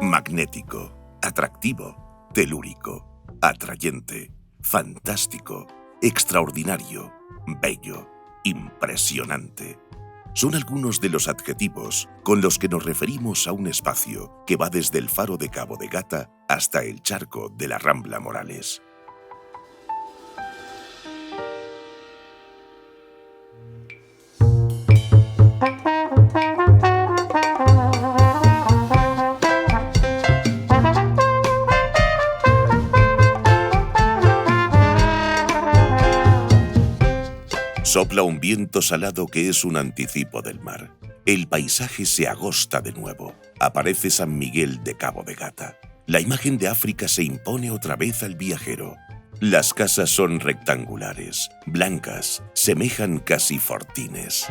Magnético, atractivo, telúrico, atrayente, fantástico, extraordinario, bello, impresionante. Son algunos de los adjetivos con los que nos referimos a un espacio que va desde el faro de Cabo de Gata hasta el charco de la Rambla Morales. Sopla un viento salado que es un anticipo del mar. El paisaje se agosta de nuevo. Aparece San Miguel de Cabo de Gata. La imagen de África se impone otra vez al viajero. Las casas son rectangulares, blancas, semejan casi fortines.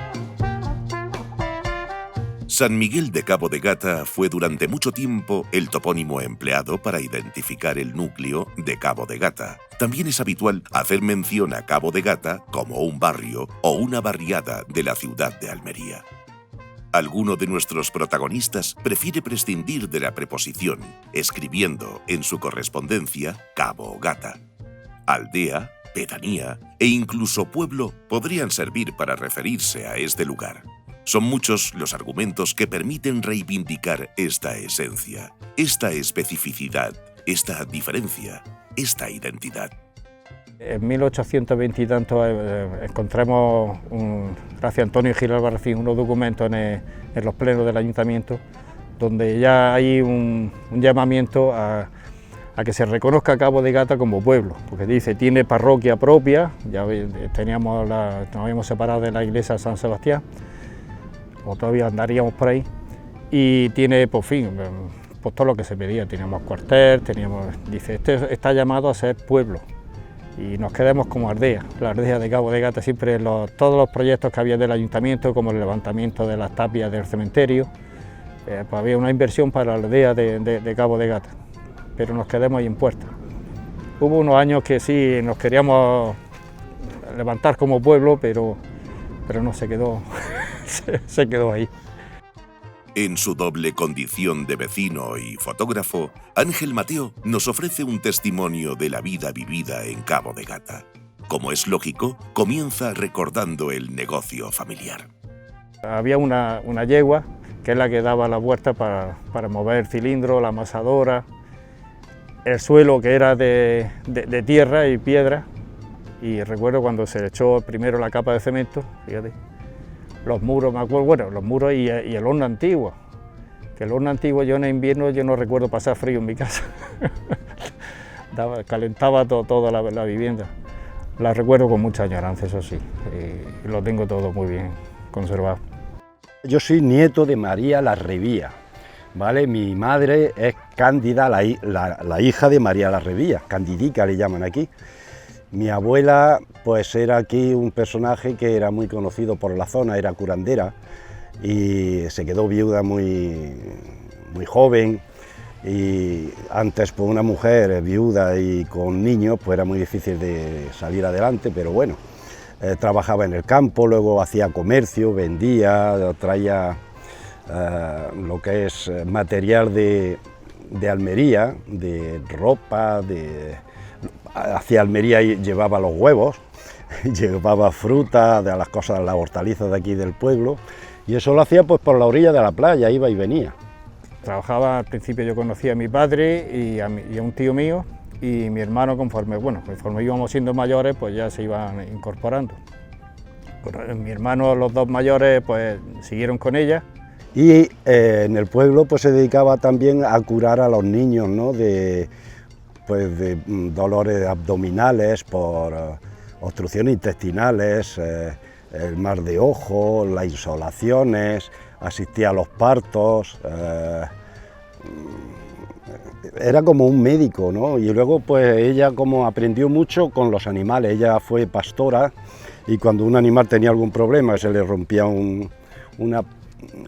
San Miguel de Cabo de Gata fue durante mucho tiempo el topónimo empleado para identificar el núcleo de Cabo de Gata. También es habitual hacer mención a Cabo de Gata como un barrio o una barriada de la ciudad de Almería. Alguno de nuestros protagonistas prefiere prescindir de la preposición, escribiendo en su correspondencia Cabo Gata. Aldea, pedanía e incluso pueblo podrían servir para referirse a este lugar. Son muchos los argumentos que permiten reivindicar esta esencia, esta especificidad, esta diferencia, esta identidad. En 1820 y tanto encontramos, gracias a Antonio Gil Albarracín, unos documentos en los plenos del ayuntamiento donde ya hay un llamamiento a que se reconozca a Cabo de Gata como pueblo, porque dice, tiene parroquia propia, ya nos habíamos separado de la iglesia de San Sebastián, o todavía andaríamos por ahí, y tiene, por fin, pues todo lo que se pedía, teníamos cuartel, dice, este está llamado a ser pueblo, y nos quedamos como aldea, la aldea de Cabo de Gata, siempre todos los proyectos que había del ayuntamiento, como el levantamiento de las tapias del cementerio, pues había una inversión para la aldea de Cabo de Gata, pero nos quedamos ahí en puerta. Hubo unos años que sí nos queríamos levantar como pueblo, pero no se quedó. Se quedó ahí. En su doble condición de vecino y fotógrafo, Ángel Mateo nos ofrece un testimonio de la vida vivida en Cabo de Gata. Como es lógico, comienza recordando el negocio familiar. Había una yegua, que es la que daba la vuelta para mover el cilindro, la amasadora, el suelo que era de tierra y piedra, y recuerdo cuando se le echó primero la capa de cemento, fíjate, los muros, me acuerdo, bueno, los muros y el horno antiguo, que el horno antiguo yo en invierno yo no recuerdo pasar frío en mi casa, calentaba toda la vivienda. La recuerdo con mucha añoranza, eso sí, y lo tengo todo muy bien conservado. Yo soy nieto de María Larrevía, ¿vale? Mi madre es Cándida, la hija de María Larrevía, Candidica le llaman aquí. Mi abuela pues era aquí un personaje que era muy conocido por la zona, era curandera y se quedó viuda muy joven, y antes pues una mujer viuda y con niños pues era muy difícil de salir adelante, pero bueno, trabajaba en el campo, luego hacía comercio, vendía, traía lo que es material de Almería, de ropa, hacia Almería y llevaba los huevos, llevaba fruta, de las cosas, las hortalizas de aquí del pueblo, y eso lo hacía pues por la orilla de la playa, iba y venía. Trabajaba, al principio yo conocía a mi padre y a un tío mío, y mi hermano conforme íbamos siendo mayores pues ya se iban incorporando. Mi hermano, los dos mayores, pues siguieron con ella. Y en el pueblo pues se dedicaba también a curar a los niños, ¿no? de dolores abdominales, por obstrucciones intestinales, el mal de ojo, las insolaciones, asistía a los partos, era como un médico, ¿no? Y luego pues ella como aprendió mucho con los animales, ella fue pastora, y cuando un animal tenía algún problema, se le rompía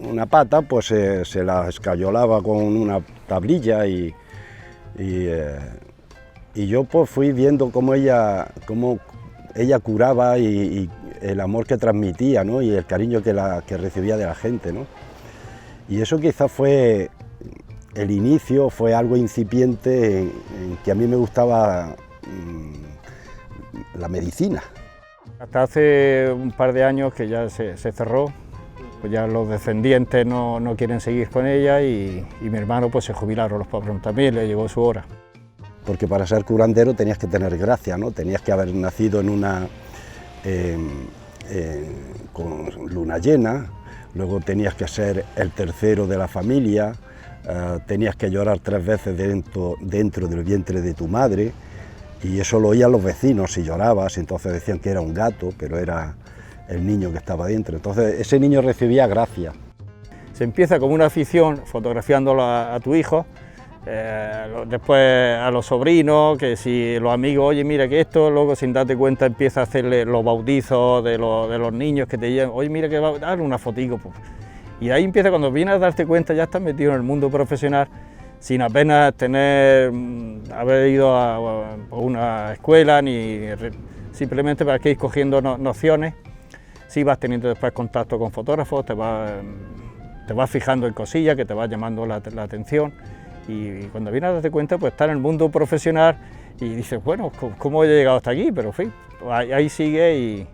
una pata, pues se la escayolaba con una tablilla y yo pues fui viendo cómo ella curaba y el amor que transmitía, ¿no? Y el cariño que recibía de la gente, ¿no? Y eso quizás fue el inicio, fue algo incipiente en que a mí me gustaba la medicina. Hasta hace un par de años que ya se cerró, pues ya los descendientes no quieren seguir con ella y mi hermano pues se jubilaron, los pobres también, le llegó su hora. Porque para ser curandero tenías que tener gracia, ¿no? Tenías que haber nacido con luna llena, luego tenías que ser el tercero de la familia, tenías que llorar 3 veces dentro del vientre de tu madre, y eso lo oían los vecinos si llorabas, entonces decían que era un gato, pero era el niño que estaba dentro. Entonces ese niño recibía gracia. Se empieza como una afición fotografiándolo a tu hijo, después a los sobrinos, que si los amigos, oye mira que esto, luego sin darte cuenta empieza a hacerle los bautizos de los niños que te llevan, oye mira que va a dar una fotico. Pues. Y ahí empieza, cuando vienes a darte cuenta ya estás metido en el mundo profesional sin apenas haber ido a una escuela, simplemente para que ir cogiendo nociones. Sí vas teniendo después contacto con fotógrafos, te vas fijando en cosillas que te vas llamando la atención. Y cuando vienes a darte cuenta, pues estás en el mundo profesional y dices, bueno, ¿cómo he llegado hasta aquí? Pero en fin, ahí sigue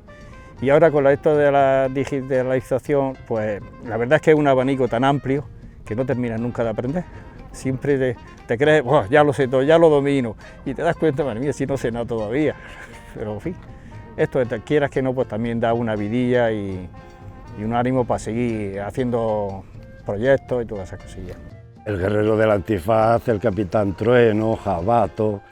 y ahora con esto de la digitalización, pues la verdad es que es un abanico tan amplio que no terminas nunca de aprender. Siempre te crees, oh, ya lo sé todo, ya lo domino, y te das cuenta, madre mía, si no sé nada todavía. Pero en fin, esto de quieras que no, pues también da una vidilla y un ánimo para seguir haciendo proyectos y todas esas cosillas. El guerrero del antifaz, el capitán Trueno, Jabato.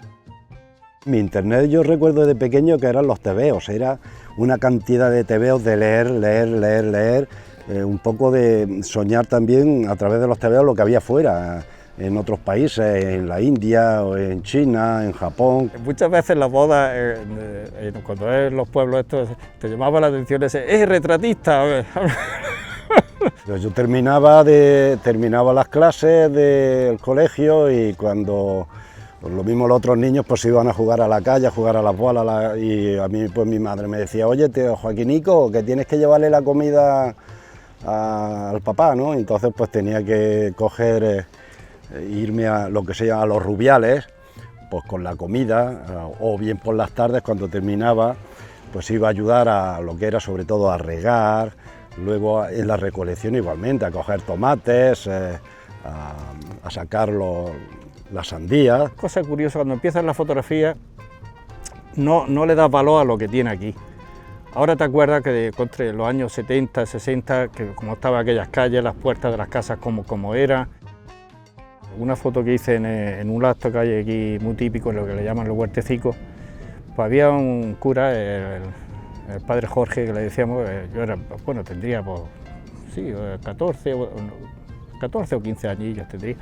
Mi internet yo recuerdo de pequeño que eran los tebeos, era una cantidad de tebeos de leer, un poco de soñar también a través de los tebeos lo que había fuera, en otros países, en la India, o en China, en Japón. Muchas veces las bodas, cuando es los pueblos estos, te llamaba la atención ese, ¡es retratista! Yo terminaba las clases del colegio y cuando pues lo mismo los otros niños pues iban a jugar a la calle, a jugar a las bolas, y a mí pues mi madre me decía, oye, Joaquinico, que tienes que llevarle la comida al papá, ¿no? Entonces pues tenía que irme a lo que se llama a los rubiales, pues con la comida, o bien por las tardes cuando terminaba, pues iba a ayudar a lo que era sobre todo a regar, luego en la recolección igualmente, a coger tomates, a sacar las sandías. Cosa curiosa, cuando empiezas la fotografía no le das valor a lo que tiene aquí. Ahora te acuerdas que entre los años 70, 60, que como estaban aquellas calles, las puertas de las casas como eran. Una foto que hice en un acto que hay aquí muy típico, lo que le llaman los huertecicos, pues había un cura, el padre Jorge, que le decíamos, yo era, bueno, tendría pues, sí, 14 o 15 añillos tendría.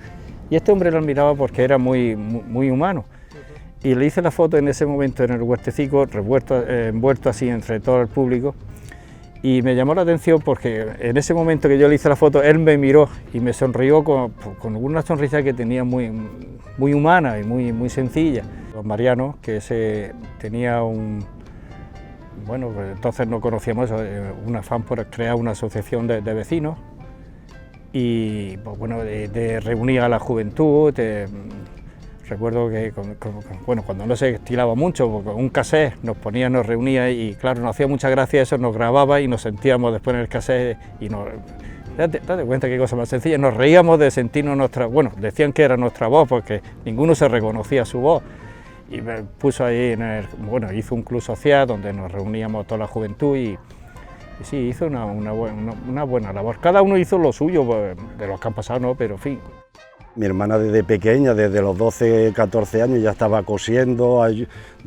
Y este hombre lo admiraba porque era muy humano. Y le hice la foto en ese momento en el huertecico, envuelto así entre todo el público. Y me llamó la atención porque en ese momento que yo le hice la foto, él me miró y me sonrió con una sonrisa que tenía muy humana y muy sencilla. Don Mariano, que tenía bueno, pues entonces no conocíamos eso, un afán por crear una asociación de vecinos y pues bueno, de reunir a la juventud. Recuerdo que bueno, cuando no se estilaba mucho, porque un cassette nos reunía y claro, nos hacía mucha gracia eso, nos grababa y nos sentíamos después en el cassette y date cuenta qué cosa más sencilla, nos reíamos de sentirnos bueno, decían que era nuestra voz porque ninguno se reconocía su voz. Y me puso ahí bueno, hizo un club social donde nos reuníamos toda la juventud y sí, hizo una buena labor. Cada uno hizo lo suyo, de los que han pasado, ¿no? Pero en fin. Mi hermana desde pequeña, desde los 12, 14 años ya estaba cosiendo,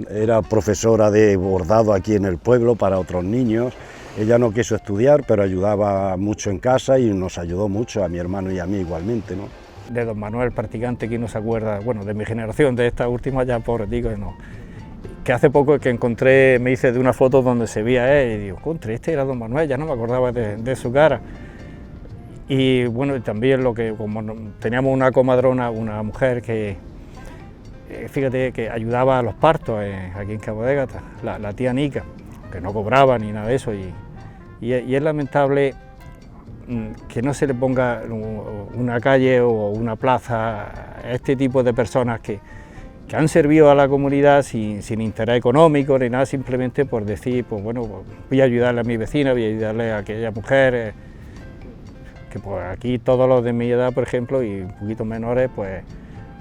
era profesora de bordado aquí en el pueblo para otros niños. Ella no quiso estudiar, pero ayudaba mucho en casa y nos ayudó mucho a mi hermano y a mí igualmente, ¿no? De don Manuel, practicante, ¿quién no se acuerda? Bueno, de mi generación, de esta última ya, pobre, digo, no. Que hace poco que encontré, me hice de una foto donde se veía él y digo, contra, este era don Manuel, ya no me acordaba de su cara. Y bueno, también como teníamos una comadrona, una mujer que, fíjate, que ayudaba a los partos aquí en Cabo de Gata, la tía Nica, que no cobraba ni nada de eso, y es lamentable que no se le ponga una calle o una plaza a este tipo de personas que han servido a la comunidad sin interés económico ni nada, simplemente por decir, pues bueno, voy a ayudarle a mi vecina, voy a ayudarle a aquella mujer, que pues aquí todos los de mi edad, por ejemplo, y un poquito menores, pues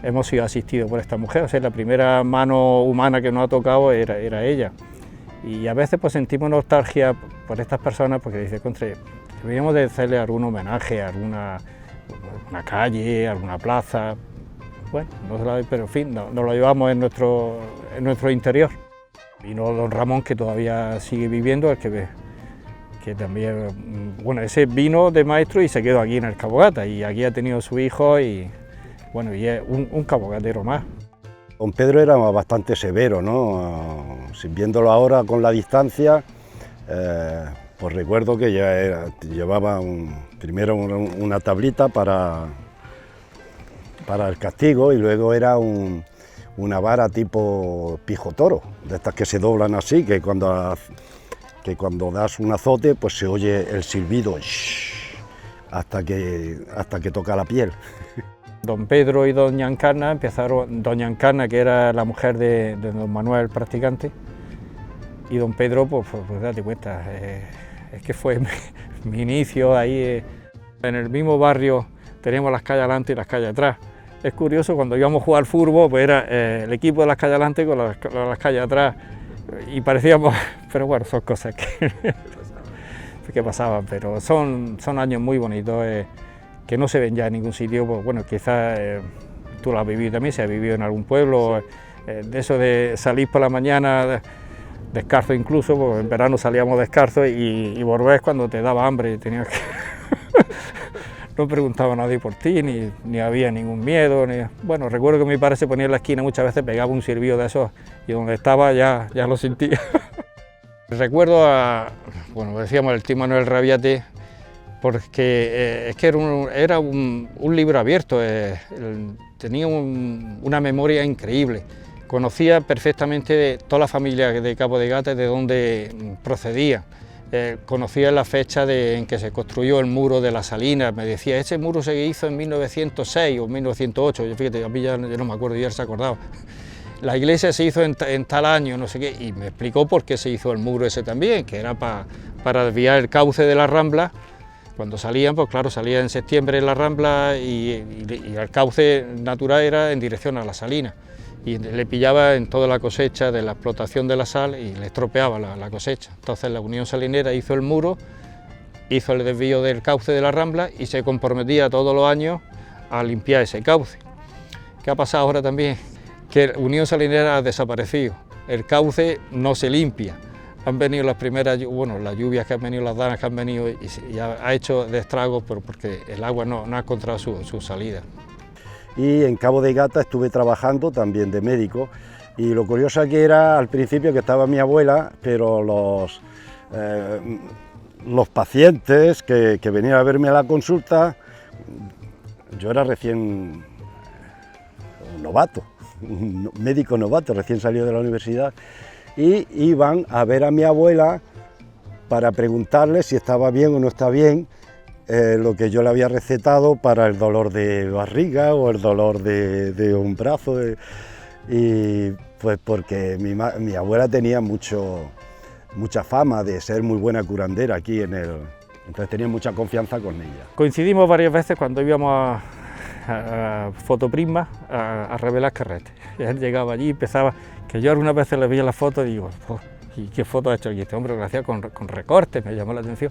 hemos sido asistidos por esta mujer. O sea, la primera mano humana que nos ha tocado era ella. Y a veces pues sentimos nostalgia por estas personas porque dice, deberíamos de hacerle algún homenaje, alguna calle, alguna plaza. Bueno, pero en fin, nos lo llevamos en nuestro interior. Vino don Ramón, que todavía sigue viviendo, el que también, bueno, ese vino de maestro y se quedó aquí en el Cabo Gata, y aquí ha tenido su hijo y, bueno, y es un cabogatero más. Don Pedro era bastante severo, ¿no? Viéndolo ahora con la distancia, pues recuerdo que llevaba primero una tablita para el castigo, y luego era una vara tipo pijotoro, de estas que se doblan así, que cuando das un azote pues se oye el silbido hasta que toca la piel. Don Pedro y doña Encarna empezaron, doña Encarna, que era la mujer de don Manuel, practicante, y don Pedro, pues date cuenta, es que fue mi inicio ahí. En el mismo barrio teníamos las calles adelante y las calles atrás. Es curioso, cuando íbamos a jugar fútbol, pues era el equipo de las calles adelante con las calles atrás, y parecíamos, pero bueno, son cosas que pasaban, pero son años muy bonitos, que no se ven ya en ningún sitio. Pues bueno, quizás tú lo has vivido también, si has vivido en algún pueblo, de eso de salir por la mañana descalzo incluso, porque en verano salíamos descalzos y volvés cuando te daba hambre, tenías que no preguntaba nadie por ti, ni había ningún miedo. Bueno, recuerdo que mi padre se ponía en la esquina, muchas veces pegaba un silbido de esos y donde estaba ya lo sentía. Recuerdo bueno, decíamos el tío Manuel Rabiate, porque es que era un libro abierto, tenía una memoria increíble. Conocía perfectamente toda la familia de Cabo de Gata y de dónde procedía. Conocía la fecha en que se construyó el muro de la Salina. Me decía, ese muro se hizo en 1906 o 1908, yo fíjate, a mí ya no me acuerdo, y él se acordaba. La iglesia se hizo en tal año, no sé qué, y me explicó por qué se hizo el muro ese también, que era para desviar el cauce de la Rambla. Cuando salían, pues claro, salía en septiembre en la Rambla y el cauce natural era en dirección a la Salina, y le pillaba en toda la cosecha de la explotación de la sal y le estropeaba la cosecha. Entonces la Unión Salinera hizo el muro, hizo el desvío del cauce de la Rambla y se comprometía todos los años a limpiar ese cauce. ¿Qué ha pasado ahora también? Que la Unión Salinera ha desaparecido, el cauce no se limpia. Han venido las primeras, bueno, las lluvias que han venido, las danas que han venido, y ha hecho de estragos porque el agua no ha encontrado su salida. Y en Cabo de Gata estuve trabajando también de médico, y lo curioso que era al principio que estaba mi abuela, pero los pacientes que venían a verme a la consulta, yo era recién novato, un médico novato, recién salido de la universidad, y iban a ver a mi abuela para preguntarle si estaba bien o no estaba bien lo que yo le había recetado para el dolor de barriga o el dolor de un brazo, y pues porque mi abuela tenía mucha fama de ser muy buena curandera aquí entonces tenía mucha confianza con ella. Coincidimos varias veces cuando íbamos a Fotoprisma a revelar carretes. Él llegaba allí y empezaba, que yo algunas veces le veía las fotos y digo, ¿y qué foto ha hecho aquí este hombre? Lo hacía con recortes, me llamó la atención.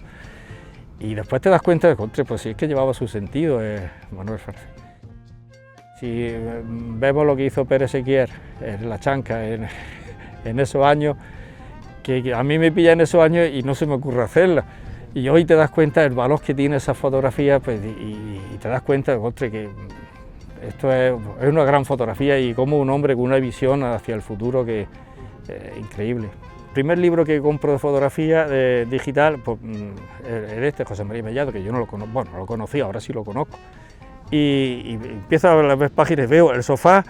Y después te das cuenta de que, pues sí, es que llevaba su sentido Manuel Fernández. Si vemos lo que hizo Pérez Equier en La Chanca en esos años, que a mí me pilla en esos años y no se me ocurre hacerla. Y hoy te das cuenta del valor que tiene esa fotografía, pues, y te das cuenta de que esto es una gran fotografía y como un hombre con una visión hacia el futuro que es increíble. primer libro que compro de fotografía digital, pues este, José María Mellado, que yo no lo conozco, bueno, no lo conocía, ahora sí lo conozco. Y empiezo a ver las páginas y veo el sofá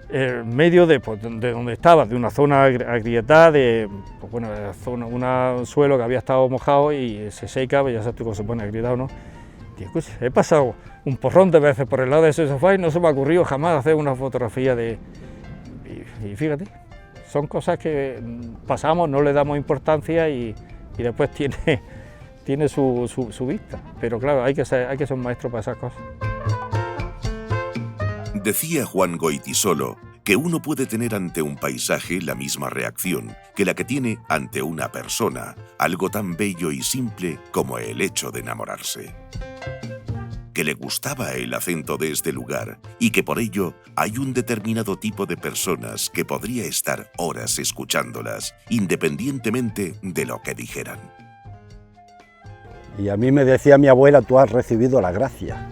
en medio de donde estaba, de una zona agrietada, pues bueno, un suelo que había estado mojado y se seca, ya sabes tú cómo se pone agrietado, ¿no? Y escucha, he pasado un porrón de veces por el lado de ese sofá y no se me ha ocurrido jamás hacer una fotografía y fíjate, son cosas que pasamos, no le damos importancia y después tiene su vista, pero claro, hay que ser maestro para esas cosas. Decía Juan Goytisolo que uno puede tener ante un paisaje la misma reacción que la que tiene ante una persona, algo tan bello y simple como el hecho de enamorarse. Que le gustaba el acento de este lugar y que por ello hay un determinado tipo de personas que podría estar horas escuchándolas, independientemente de lo que dijeran. Y a mí me decía mi abuela, tú has recibido la gracia.